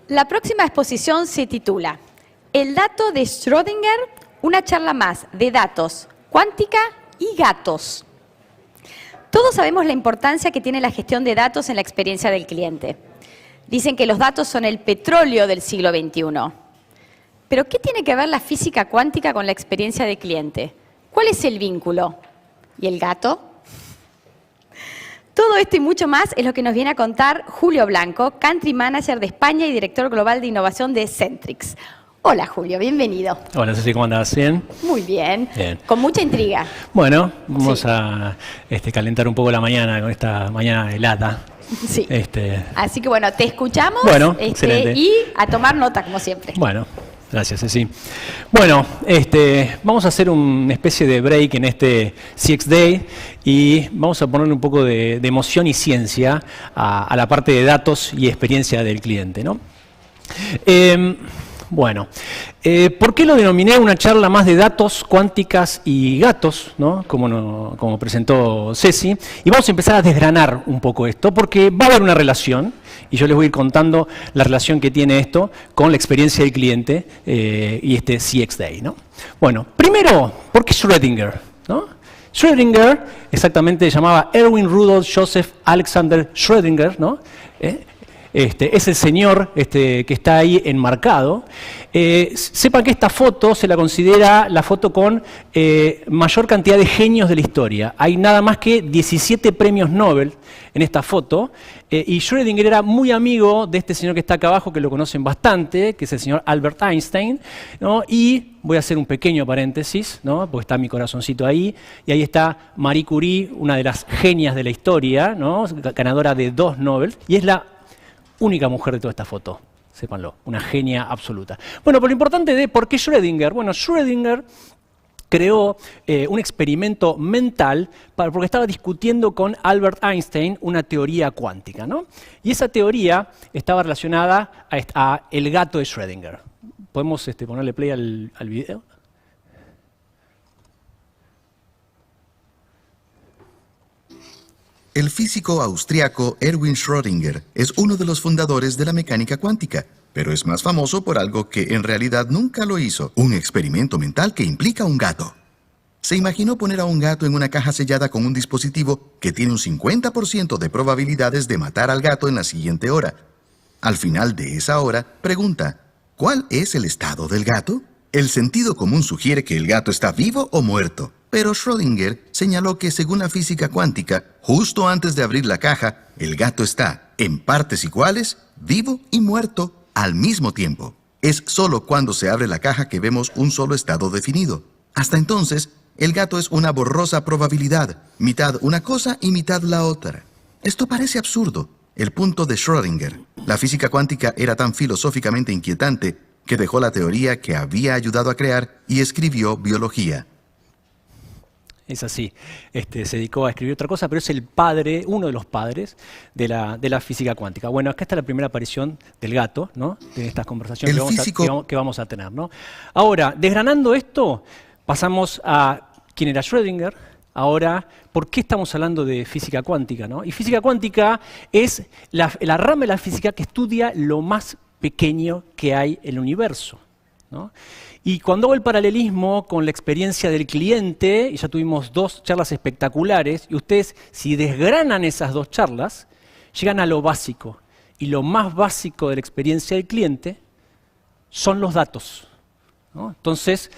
La próxima exposición se titula El dato de Schrödinger, una charla más de datos, cuántica y gatos. Todos sabemos la importancia que tiene la gestión de datos en la experiencia del cliente. Dicen que los datos son el petróleo del siglo XXI. Pero ¿qué tiene que ver la física cuántica con la experiencia del cliente? ¿Cuál es el vínculo? ¿Y el gato? Todo esto y mucho más es lo que nos viene a contar Julio Blanco, Country Manager de España y Director Global de Innovación de Centrix. Hola Julio, bienvenido. Hola Ceci, ¿cómo andás? ¿Bien? Muy bien, Bien. Con mucha intriga. Bueno, vamos a calentar un poco la mañana con esta mañana helada. Sí. Así que bueno, te escuchamos excelente. Y a tomar nota como siempre. Bueno, gracias Ceci. Bueno, vamos a hacer una especie de break en este CX Day y vamos a ponerle un poco de emoción y ciencia a la parte de datos y experiencia del cliente, ¿no? Bueno, ¿por qué lo denominé una charla más de datos, cuánticas y gatos, ¿no? Como presentó Ceci? Y vamos a empezar a desgranar un poco esto, porque va a haber una relación, y yo les voy a ir contando la relación que tiene esto con la experiencia del cliente y este CX Day, ¿no? Bueno, primero, ¿por qué Schrödinger? ¿No? Schrödinger, exactamente, se llamaba Erwin Rudolf Joseph Alexander Schrödinger, ¿no? Es el señor que está ahí enmarcado. Sepan que esta foto se la considera la foto con mayor cantidad de genios de la historia. Hay nada más que 17 premios Nobel en esta foto. Y Schrödinger era muy amigo de este señor que está acá abajo, que lo conocen bastante, que es el señor Albert Einstein, ¿no? Y voy a hacer un pequeño paréntesis, ¿no? Porque está mi corazoncito ahí. Y ahí está Marie Curie, una de las genias de la historia, ¿no? Ganadora de 2 Nobel. Y es la única mujer de toda esta foto, sépanlo, una genia absoluta. Bueno, pero lo importante de por qué Schrödinger. Bueno, Schrödinger creó un experimento mental porque estaba discutiendo con Albert Einstein una teoría cuántica, ¿no? Y esa teoría estaba relacionada a el gato de Schrödinger. ¿Podemos ponerle play al video? El físico austriaco Erwin Schrödinger es uno de los fundadores de la mecánica cuántica, pero es más famoso por algo que en realidad nunca lo hizo, un experimento mental que implica un gato. Se imaginó poner a un gato en una caja sellada con un dispositivo que tiene un 50% de probabilidades de matar al gato en la siguiente hora. Al final de esa hora, pregunta, ¿cuál es el estado del gato? El sentido común sugiere que el gato está vivo o muerto. Pero Schrödinger señaló que según la física cuántica, justo antes de abrir la caja, el gato está, en partes iguales, vivo y muerto al mismo tiempo. Es solo cuando se abre la caja que vemos un solo estado definido. Hasta entonces, el gato es una borrosa probabilidad, mitad una cosa y mitad la otra. Esto parece absurdo. El punto de Schrödinger, la física cuántica era tan filosóficamente inquietante que dejó la teoría que había ayudado a crear y escribió biología. Es así. Se dedicó a escribir otra cosa, pero es el padre, uno de los padres de la física cuántica. Bueno, acá está la primera aparición del gato, ¿no? De estas conversaciones que vamos a tener, ¿no? Ahora, desgranando esto, pasamos a quién era Schrödinger. Ahora, ¿por qué estamos hablando de física cuántica, ¿no? Y física cuántica es la rama de la física que estudia lo más pequeño que hay en el universo, ¿no? Y cuando hago el paralelismo con la experiencia del cliente, y ya tuvimos 2 charlas espectaculares, y ustedes, si desgranan esas 2 charlas, llegan a lo básico. Y lo más básico de la experiencia del cliente son los datos, ¿no? Entonces,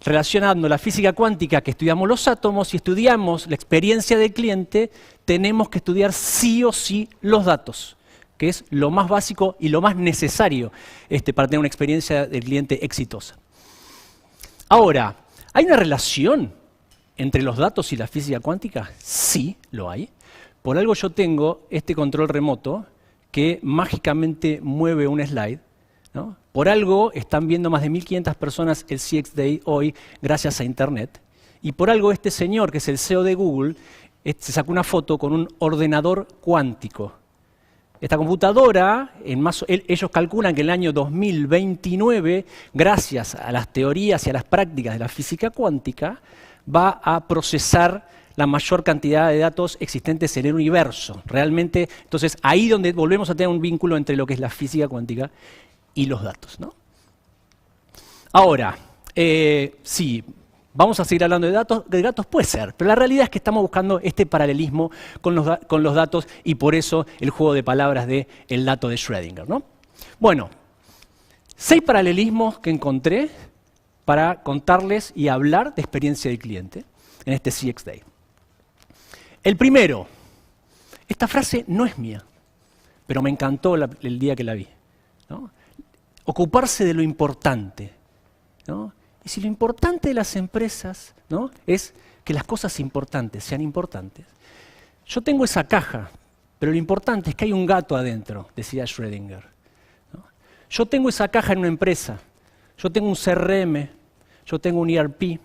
relacionando la física cuántica que estudiamos los átomos y estudiamos la experiencia del cliente, tenemos que estudiar sí o sí los datos, que es lo más básico y lo más necesario para tener una experiencia del cliente exitosa. Ahora, ¿hay una relación entre los datos y la física cuántica? Sí, lo hay. Por algo yo tengo este control remoto que mágicamente mueve un slide, ¿no? Por algo están viendo más de 1.500 personas el CX Day hoy gracias a Internet. Y por algo este señor, que es el CEO de Google, se sacó una foto con un ordenador cuántico. Esta computadora, ellos calculan que en el año 2029, gracias a las teorías y a las prácticas de la física cuántica, va a procesar la mayor cantidad de datos existentes en el universo. Realmente, entonces, ahí donde volvemos a tener un vínculo entre lo que es la física cuántica y los datos, ¿no? Ahora, sí, vamos a seguir hablando de datos, puede ser, pero la realidad es que estamos buscando este paralelismo con los datos y por eso el juego de palabras de el dato de Schrödinger, ¿no? Bueno, 6 paralelismos que encontré para contarles y hablar de experiencia del cliente en este CX Day. El primero, esta frase no es mía, pero me encantó el día que la vi, ¿no? Ocuparse de lo importante, ¿no? Y si lo importante de las empresas, ¿no?, es que las cosas importantes sean importantes, yo tengo esa caja, pero lo importante es que hay un gato adentro, decía Schrödinger, ¿no? Yo tengo esa caja en una empresa, yo tengo un CRM, yo tengo un ERP,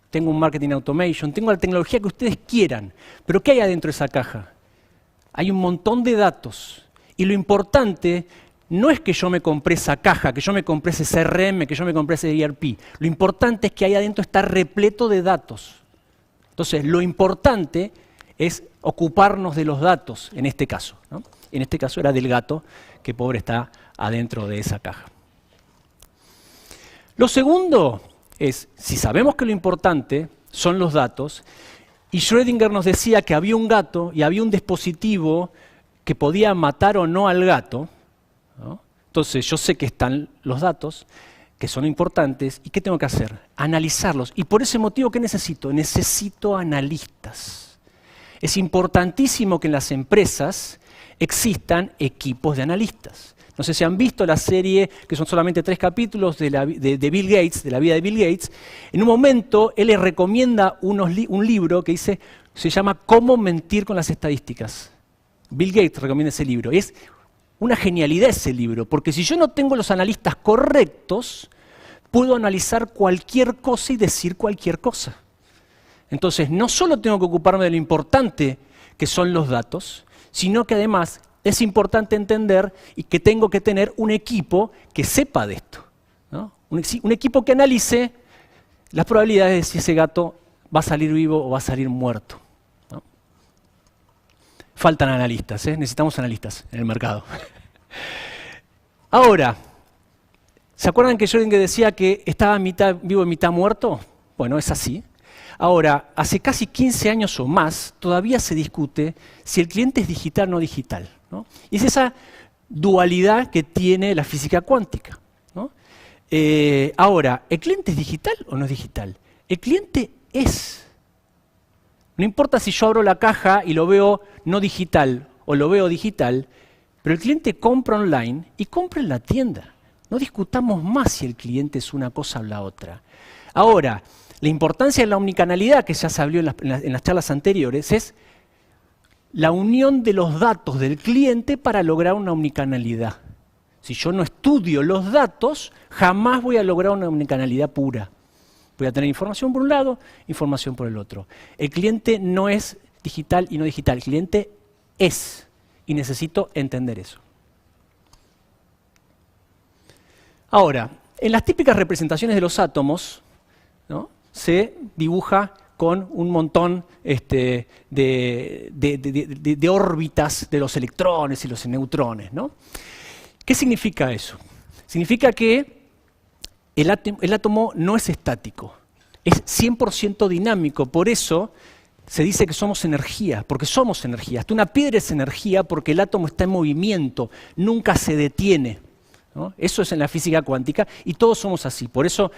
tengo un Marketing Automation, tengo la tecnología que ustedes quieran, pero ¿qué hay adentro de esa caja? Hay un montón de datos y lo importante no es que yo me compré esa caja, que yo me compré ese CRM, que yo me compré ese ERP. Lo importante es que ahí adentro está repleto de datos. Entonces, lo importante es ocuparnos de los datos, en este caso, ¿no? En este caso era del gato, que pobre está adentro de esa caja. Lo segundo es, si sabemos que lo importante son los datos, y Schrödinger nos decía que había un gato y había un dispositivo que podía matar o no al gato, ¿no? Entonces yo sé que están los datos, que son importantes, ¿y qué tengo que hacer? Analizarlos. Y por ese motivo, ¿qué necesito? Necesito analistas. Es importantísimo que en las empresas existan equipos de analistas. No sé si han visto la serie, que son solamente 3 capítulos de Bill Gates, de la vida de Bill Gates. En un momento, él le recomienda un libro que se llama ¿Cómo mentir con las estadísticas? Bill Gates recomienda ese libro. Es una genialidad ese libro, porque si yo no tengo los analistas correctos, puedo analizar cualquier cosa y decir cualquier cosa. Entonces, no solo tengo que ocuparme de lo importante que son los datos, sino que además es importante entender y que tengo que tener un equipo que sepa de esto, ¿no? Un equipo que analice las probabilidades de si ese gato va a salir vivo o va a salir muerto, ¿no? Faltan analistas, necesitamos analistas en el mercado. Ahora, ¿se acuerdan que Schrödinger decía que estaba mitad vivo y mitad muerto? Bueno, es así. Ahora, hace casi 15 años o más, todavía se discute si el cliente es digital o no digital, ¿no? Y es esa dualidad que tiene la física cuántica, ¿no? Ahora, ¿el cliente es digital o no es digital? El cliente es. No importa si yo abro la caja y lo veo no digital o lo veo digital, pero el cliente compra online y compra en la tienda. No discutamos más si el cliente es una cosa o la otra. Ahora, la importancia de la omnicanalidad, que ya se habló en las charlas anteriores, es la unión de los datos del cliente para lograr una omnicanalidad. Si yo no estudio los datos, jamás voy a lograr una omnicanalidad pura. Voy a tener información por un lado, información por el otro. El cliente no es digital y no digital, el cliente es. Y necesito entender eso. Ahora, en las típicas representaciones de los átomos, ¿no?, se dibuja con un montón de órbitas de los electrones y los neutrones, ¿no? ¿Qué significa eso? Significa que el átomo no es estático, es 100% dinámico, por eso se dice que somos energía, porque somos energía. Hasta una piedra es energía porque el átomo está en movimiento, nunca se detiene, ¿no? Eso es en la física cuántica y todos somos así. Por eso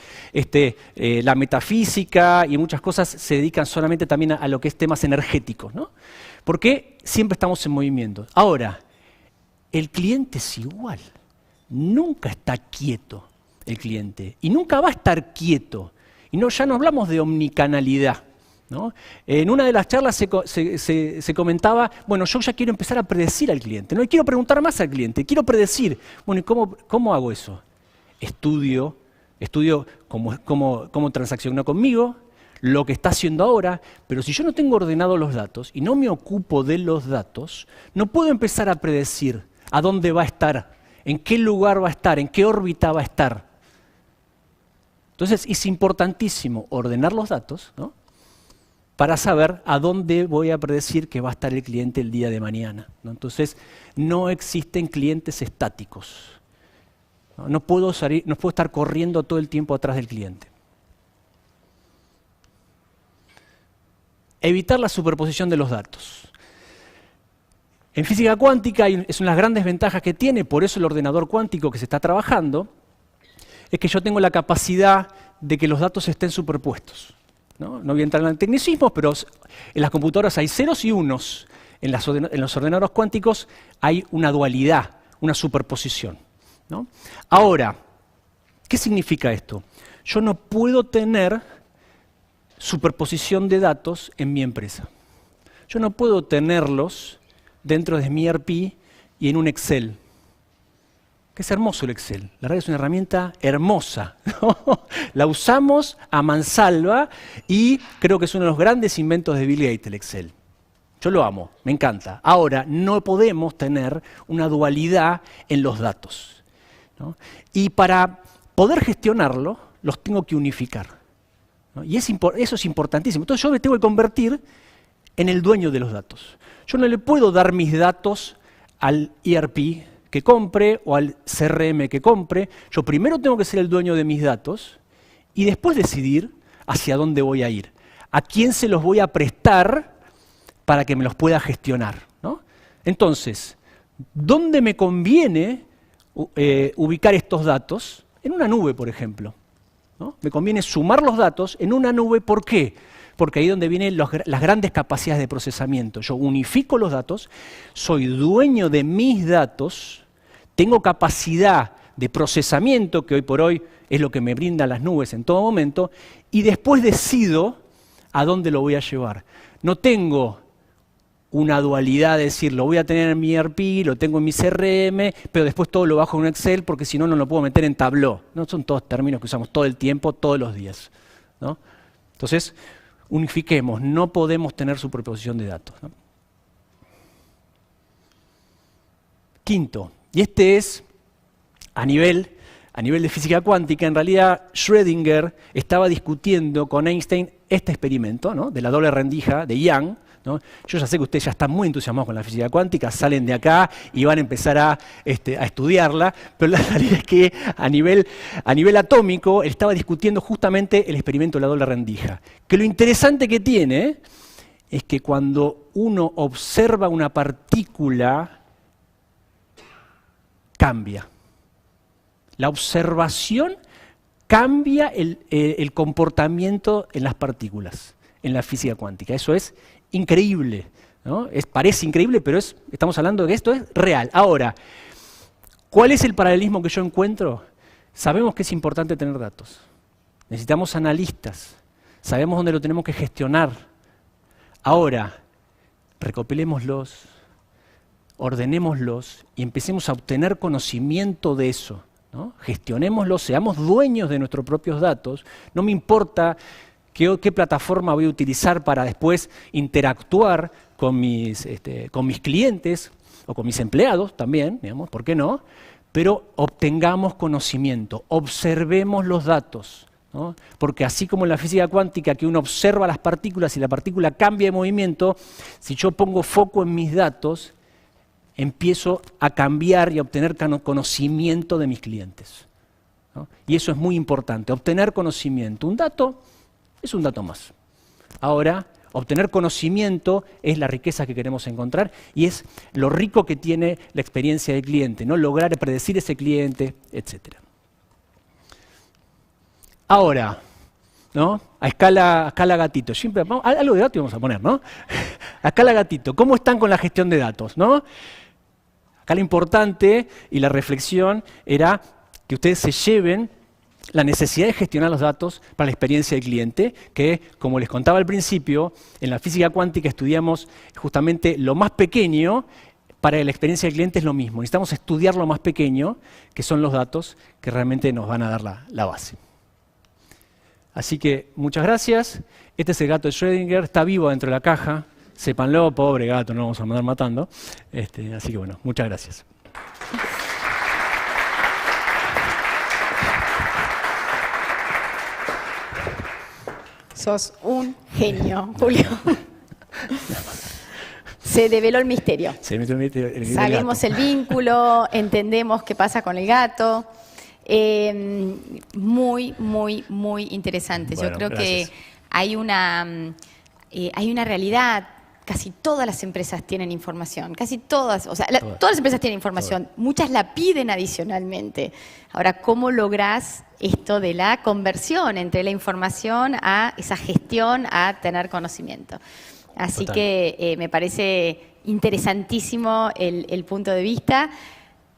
la metafísica y muchas cosas se dedican solamente también a lo que es temas energéticos, ¿no? Porque siempre estamos en movimiento. Ahora, el cliente es igual, nunca está quieto el cliente y nunca va a estar quieto. Y ya no hablamos de omnicanalidad, ¿no? En una de las charlas se comentaba, bueno, yo ya quiero empezar a predecir al cliente, no y quiero preguntar más al cliente, quiero predecir. Bueno, ¿y cómo hago eso? Estudio cómo transacciona conmigo, lo que está haciendo ahora, pero si yo no tengo ordenados los datos y no me ocupo de los datos, no puedo empezar a predecir a dónde va a estar, en qué lugar va a estar, en qué órbita va a estar. Entonces es importantísimo ordenar los datos, ¿no?, para saber a dónde voy a predecir que va a estar el cliente el día de mañana, ¿no? Entonces no existen clientes estáticos. No puedo estar corriendo todo el tiempo atrás del cliente. Evitar la superposición de los datos. En física cuántica, es una de las grandes ventajas que tiene, por eso el ordenador cuántico que se está trabajando, es que yo tengo la capacidad de que los datos estén superpuestos. No voy a entrar en tecnicismos, pero en las computadoras hay ceros y unos. En los ordenadores cuánticos hay una dualidad, una superposición, ¿no? Ahora, ¿qué significa esto? Yo no puedo tener superposición de datos en mi empresa. Yo no puedo tenerlos dentro de mi ERP y en un Excel. Que es hermoso el Excel. La verdad es una herramienta hermosa, ¿no? La usamos a mansalva y creo que es uno de los grandes inventos de Bill Gates, el Excel. Yo lo amo, me encanta. Ahora, no podemos tener una dualidad en los datos, ¿no? Y para poder gestionarlo, los tengo que unificar, ¿no? Y eso es importantísimo. Entonces yo me tengo que convertir en el dueño de los datos. Yo no le puedo dar mis datos al ERP que compre o al CRM que compre. Yo primero tengo que ser el dueño de mis datos y después decidir hacia dónde voy a ir. A quién se los voy a prestar para que me los pueda gestionar, ¿no? Entonces, ¿dónde me conviene ubicar estos datos? En una nube, por ejemplo, ¿no? Me conviene sumar los datos en una nube. ¿Por qué? Porque ahí es donde vienen las grandes capacidades de procesamiento. Yo unifico los datos, soy dueño de mis datos, tengo capacidad de procesamiento, que hoy por hoy es lo que me brindan las nubes en todo momento, y después decido a dónde lo voy a llevar. No tengo una dualidad de decir, lo voy a tener en mi ERP, lo tengo en mi CRM, pero después todo lo bajo en un Excel porque si no, no lo puedo meter en Tableau. No son todos términos que usamos todo el tiempo, todos los días, ¿no? Entonces, unifiquemos, no podemos tener superposición de datos, ¿no? Quinto, y este es a nivel de física cuántica. En realidad, Schrödinger estaba discutiendo con Einstein este experimento, ¿no? De la doble rendija de Young, ¿no? Yo ya sé que ustedes ya están muy entusiasmados con la física cuántica, salen de acá y van a empezar a estudiarla, pero la realidad es que a nivel atómico él estaba discutiendo justamente el experimento de la doble rendija. Que lo interesante que tiene es que cuando uno observa una partícula, cambia. La observación cambia el comportamiento en las partículas, en la física cuántica. Eso es increíble, ¿no? Parece increíble, pero estamos hablando de que esto es real. Ahora, ¿cuál es el paralelismo que yo encuentro? Sabemos que es importante tener datos. Necesitamos analistas. Sabemos dónde lo tenemos que gestionar. Ahora, recopilémoslos, ordenémoslos y empecemos a obtener conocimiento de eso, ¿no? Gestionémoslos, seamos dueños de nuestros propios datos. No me importa qué plataforma voy a utilizar para después interactuar con mis clientes o con mis empleados también, digamos, ¿por qué no? Pero obtengamos conocimiento, observemos los datos, ¿no? Porque así como en la física cuántica, que uno observa las partículas y la partícula cambia de movimiento, si yo pongo foco en mis datos, empiezo a cambiar y a obtener conocimiento de mis clientes, ¿no? Y eso es muy importante, obtener conocimiento. Un dato es un dato más. Ahora, obtener conocimiento es la riqueza que queremos encontrar y es lo rico que tiene la experiencia del cliente, ¿no? Lograr predecir ese cliente, etc. Ahora, ¿no? A escala gatito. Siempre, algo de datos vamos a poner, ¿no? A escala gatito. ¿Cómo están con la gestión de datos, ¿no? Acá lo importante y la reflexión era que ustedes se lleven la necesidad de gestionar los datos para la experiencia del cliente, que, como les contaba al principio, en la física cuántica estudiamos justamente lo más pequeño. Para la experiencia del cliente es lo mismo. Necesitamos estudiar lo más pequeño, que son los datos que realmente nos van a dar la base. Así que, muchas gracias. Este es el gato de Schrödinger, está vivo dentro de la caja. Sépanlo, pobre gato, no lo vamos a mandar matando. Así que bueno, muchas gracias. Sos un genio, Julio. Se develó el misterio. Se develó el misterio. Sabemos el vínculo, entendemos qué pasa con el gato. Muy, muy, muy interesante. Bueno, Yo creo gracias. que hay una realidad. Casi todas las empresas tienen información, casi todas, o sea, todas las empresas tienen información, muchas la piden adicionalmente. Ahora, ¿cómo lográs esto de la conversión entre la información a esa gestión, a tener conocimiento? Así Total. que me parece interesantísimo el punto de vista,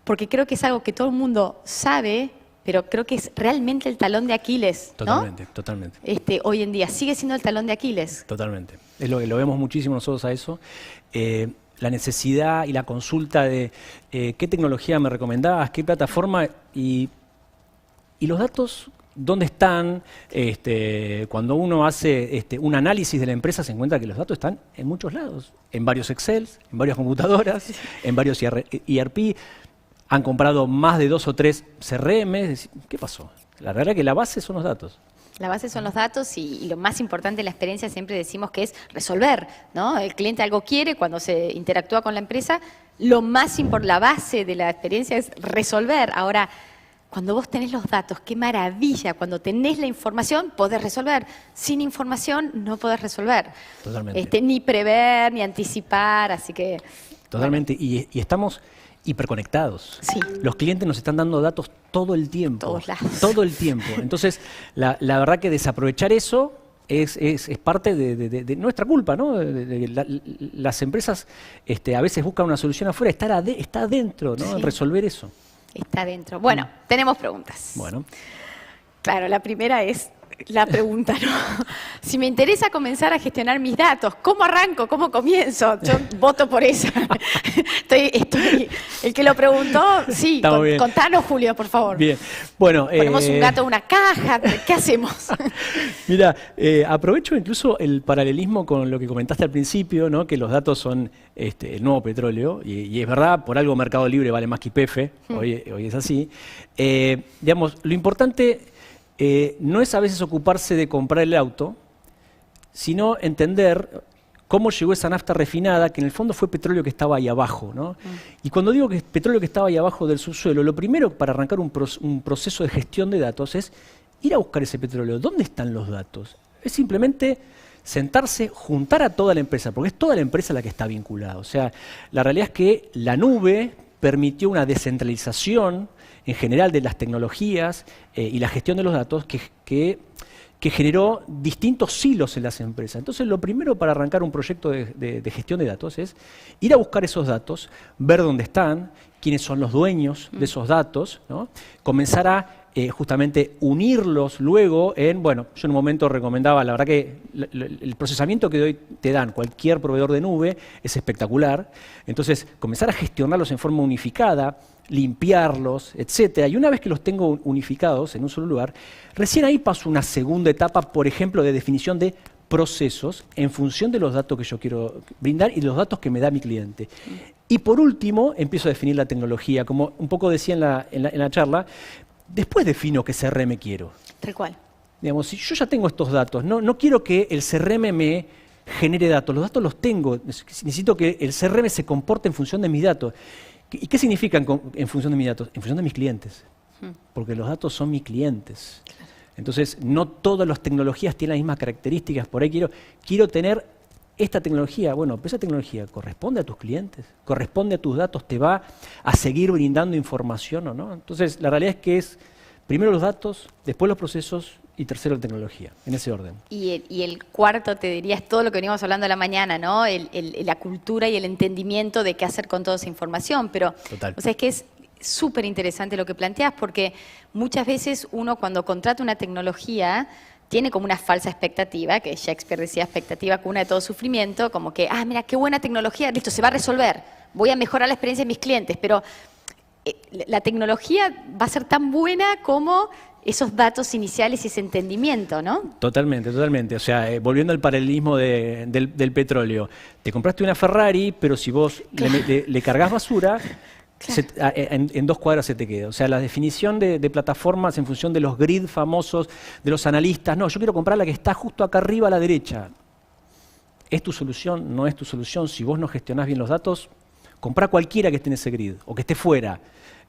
porque creo que es algo que todo el mundo sabe, pero creo que es realmente el talón de Aquiles, ¿no? Totalmente, totalmente. Hoy en día sigue siendo el talón de Aquiles. Totalmente. Es lo que lo vemos muchísimo nosotros a eso. La necesidad y la consulta de qué tecnología me recomendabas, qué plataforma y los datos, ¿dónde están? Cuando uno hace un análisis de la empresa se encuentra que los datos están en muchos lados, en varios Excel, en varias computadoras, en varios ERP. Han comprado más de 2 o 3 CRM. ¿Qué pasó? La verdad es que la base son los datos. La base son los datos y lo más importante de la experiencia siempre decimos que es resolver, ¿no? El cliente algo quiere cuando se interactúa con la empresa, la base de la experiencia es resolver. Ahora, cuando vos tenés los datos, qué maravilla, cuando tenés la información podés resolver. Sin información no podés resolver. Totalmente. Ni prever, ni anticipar, así que... Totalmente. Y estamos hiperconectados. Sí. Los clientes nos están dando datos todo el tiempo. Todos lados. Todo el tiempo. Entonces, la verdad que desaprovechar eso es parte de nuestra culpa, ¿no? Las empresas a veces buscan una solución afuera, está adentro, ¿no? Sí. Resolver eso. Está dentro. Bueno, tenemos preguntas. Bueno, Claro, la primera es la pregunta, ¿no? Si me interesa comenzar a gestionar mis datos, ¿cómo arranco? ¿Cómo comienzo? Yo voto por esa. El que lo preguntó, sí, Estamos bien. contanos, Julio, por favor. bien. Bueno, Ponemos un gato en una caja, ¿qué hacemos? Mira, aprovecho incluso el paralelismo con lo que comentaste al principio, ¿no? Que los datos son el nuevo petróleo, y es verdad, por algo Mercado Libre vale más que YPF, hoy es así. Digamos, lo importante no es a veces ocuparse de comprar el auto, sino entender cómo llegó esa nafta refinada, que en el fondo fue petróleo que estaba ahí abajo, ¿no? Y cuando digo que es petróleo que estaba ahí abajo del subsuelo, lo primero para arrancar un proceso de gestión de datos es ir a buscar ese petróleo. ¿Dónde están los datos? Es simplemente sentarse, juntar a toda la empresa, porque es toda la empresa la que está vinculada. O sea, la realidad es que la nube permitió una descentralización en general de las tecnologías y la gestión de los datos que generó distintos silos en las empresas. Entonces, lo primero para arrancar un proyecto de gestión de datos es ir a buscar esos datos, ver dónde están, quiénes son los dueños de esos datos, ¿no? Comenzar a justamente unirlos luego bueno, yo en un momento recomendaba, la verdad que el procesamiento que hoy te dan cualquier proveedor de nube es espectacular. Entonces, comenzar a gestionarlos en forma unificada, limpiarlos, etcétera. Y una vez que los tengo unificados en un solo lugar, recién ahí paso una segunda etapa, por ejemplo, de definición de procesos en función de los datos que yo quiero brindar y los datos que me da mi cliente. Y por último, empiezo a definir la tecnología. Como un poco decía en la charla, después defino qué CRM quiero. Tal cual. Digamos, si yo ya tengo estos datos, no quiero que el CRM me genere datos. Los datos los tengo. Necesito que el CRM se comporte en función de mis datos. ¿Y qué significa en función de mis datos? En función de mis clientes. Porque los datos son mis clientes. Claro. Entonces, no todas las tecnologías tienen las mismas características. Por ahí quiero tener esta tecnología. Bueno, pero esa tecnología corresponde a tus clientes, corresponde a tus datos, te va a seguir brindando información o no. Entonces, la realidad es que es primero los datos, después los procesos y tercero la tecnología, en ese orden. Y el cuarto, te diría, es todo lo que veníamos hablando a la mañana, ¿no? La cultura y el entendimiento de qué hacer con toda esa información. Pero, Total. o sea, es que es súper interesante lo que planteas, porque muchas veces uno cuando contrata una tecnología tiene como una falsa expectativa, que Shakespeare decía expectativa cuna de todo sufrimiento, como que, mira, qué buena tecnología, listo, se va a resolver, voy a mejorar la experiencia de mis clientes, pero la tecnología va a ser tan buena como esos datos iniciales y ese entendimiento, ¿no? Totalmente, totalmente. O sea, volviendo al paralelismo del petróleo, te compraste una Ferrari, pero si vos le cargas basura, claro, en 2 cuadras se te queda. O sea, la definición de plataformas en función de los grid famosos, de los analistas, no, yo quiero comprar la que está justo acá arriba a la derecha. ¿Es tu solución? ¿No es tu solución? Si vos no gestionás bien los datos, Comprá cualquiera que esté en ese grid o que esté fuera,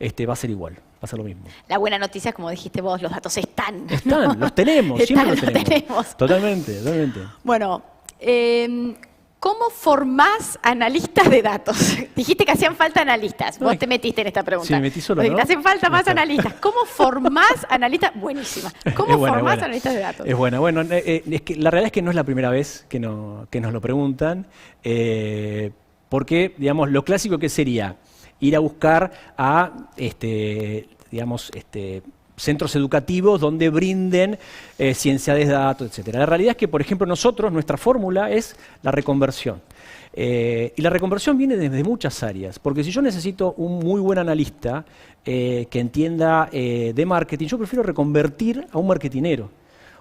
va a ser igual, va a ser lo mismo. La buena noticia es, como dijiste vos, los datos están. Están, ¿no? los tenemos, siempre Están, los tenemos. Totalmente, totalmente. Bueno, ¿cómo formás analistas de datos? Dijiste que hacían falta analistas. Vos te metiste en esta pregunta. Sí, me metí solo, ¿no? Te hacen falta más analistas. ¿Cómo formás analistas? Buenísima. ¿Cómo formás analistas de datos? Es buena. Bueno, es que la realidad es que no es la primera vez que nos lo preguntan, porque, digamos, lo clásico que sería ir a buscar a, centros educativos donde brinden ciencia de datos, etcétera. La realidad es que, por ejemplo, nuestra fórmula es la reconversión. Y la reconversión viene desde muchas áreas, porque si yo necesito un muy buen analista que entienda de marketing, yo prefiero reconvertir a un marketinero,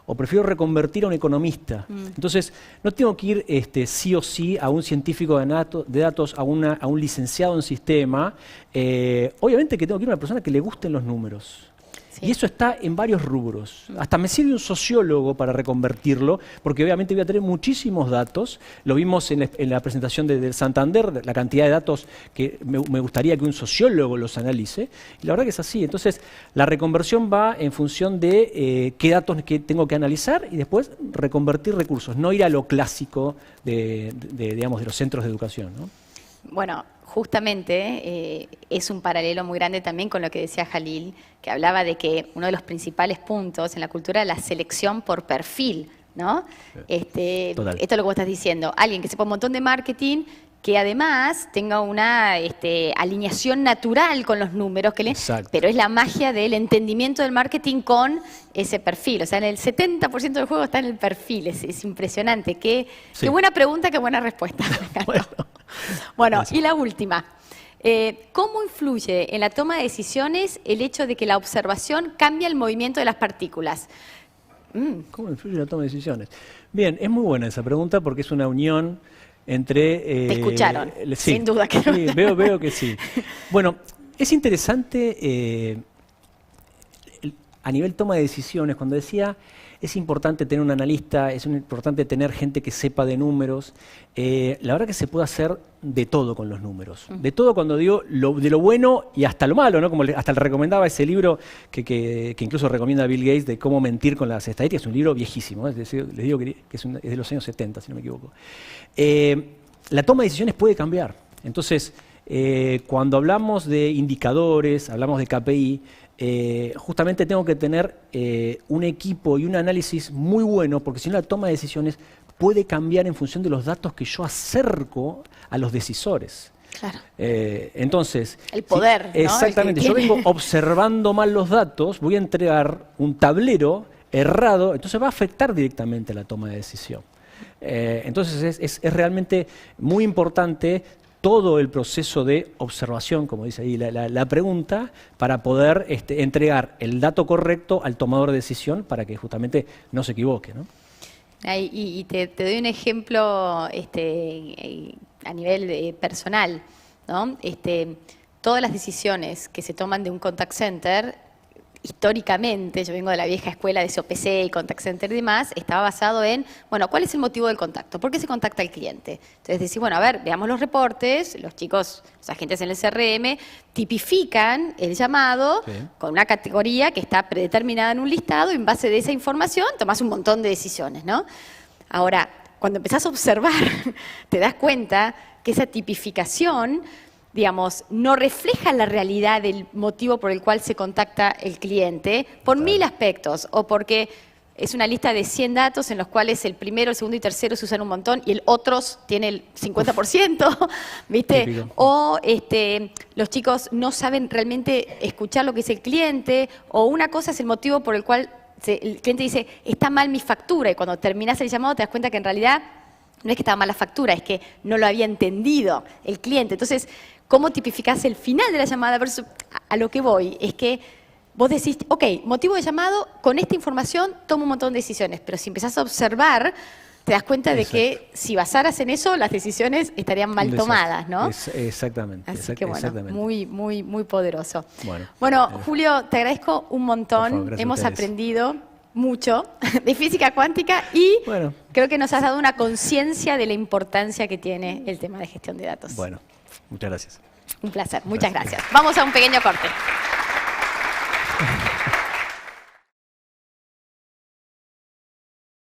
o prefiero reconvertir a un economista. Entonces, no tengo que ir sí o sí a un científico de datos, a un licenciado en sistema. Obviamente que tengo que ir a una persona que le gusten los números. Sí. Y eso está en varios rubros. Hasta me sirve un sociólogo para reconvertirlo, porque obviamente voy a tener muchísimos datos. Lo vimos en la presentación del Santander, la cantidad de datos que me gustaría que un sociólogo los analice. Y la verdad que es así. Entonces, la reconversión va en función de qué datos que tengo que analizar y después reconvertir recursos. No ir a lo clásico de los centros de educación, ¿no? Bueno, justamente es un paralelo muy grande también con lo que decía Jalil, que hablaba de que uno de los principales puntos en la cultura es la selección por perfil, ¿no? Esto es lo que vos estás diciendo. Alguien que sepa un montón de marketing, que además tenga una alineación natural con los números, pero es la magia del entendimiento del marketing con ese perfil. O sea, en el 70% del juego está en el perfil. Es impresionante. Qué buena pregunta, qué buena respuesta. Bueno, y la última. ¿Cómo influye en la toma de decisiones el hecho de que la observación cambia el movimiento de las partículas? ¿Cómo influye en la toma de decisiones? Bien, es muy buena esa pregunta porque es una unión entre... Te escucharon, sin duda que no. Sí, veo que sí. Bueno, es interesante a nivel toma de decisiones, cuando decía es importante tener un analista, es importante tener gente que sepa de números, la verdad que se puede hacer de todo con los números. De todo cuando digo de lo bueno y hasta lo malo, ¿no? Como hasta le recomendaba ese libro que incluso recomienda Bill Gates de cómo mentir con las estadísticas, es un libro viejísimo, es decir, les digo que es de los años 70, si no me equivoco. La toma de decisiones puede cambiar. Entonces, cuando hablamos de indicadores, hablamos de KPI, justamente tengo que tener un equipo y un análisis muy bueno, porque si no la toma de decisiones puede cambiar en función de los datos que yo acerco a los decisores. Claro. Entonces, el poder, ¿no? Exactamente, yo vengo observando mal los datos, voy a entregar un tablero errado, entonces va a afectar directamente la toma de decisión. Entonces es realmente muy importante todo el proceso de observación, como dice ahí la pregunta, para poder entregar el dato correcto al tomador de decisión para que justamente no se equivoque, ¿no? Y te doy un ejemplo a nivel personal, ¿no? Todas las decisiones que se toman de un contact center, históricamente, yo vengo de la vieja escuela de COPC y contact center y demás, estaba basado en, bueno, ¿cuál es el motivo del contacto? ¿Por qué se contacta al cliente? Entonces decís, bueno, a ver, veamos los reportes, los chicos, los agentes en el CRM, tipifican el llamado con una categoría que está predeterminada en un listado y en base de esa información tomás un montón de decisiones, ¿no? Ahora, cuando empezás a observar, te das cuenta que esa tipificación, digamos, no refleja la realidad del motivo por el cual se contacta el cliente por 1000 aspectos, o porque es una lista de 100 datos en los cuales el primero, el segundo y tercero se usan un montón y el otros tiene el 50%, ¿viste? Típico. O los chicos no saben realmente escuchar lo que dice el cliente, o una cosa es el motivo por el cual el cliente dice, está mal mi factura, y cuando terminás el llamado te das cuenta que en realidad no es que estaba mal la factura, es que no lo había entendido el cliente. Entonces, ¿cómo tipificás el final de la llamada? Versus a lo que voy es que vos decís, ok, motivo de llamado, con esta información tomo un montón de decisiones, pero si empezás a observar, te das cuenta de que si basaras en eso, las decisiones estarían mal tomadas, ¿no? Exactamente. Así que bueno, muy poderoso. Bueno, Julio, te agradezco un montón. Hemos aprendido mucho de física cuántica y Creo que nos has dado una conciencia de la importancia que tiene el tema de gestión de datos. Bueno, muchas gracias. Un placer, muchas gracias. Vamos a un pequeño corte.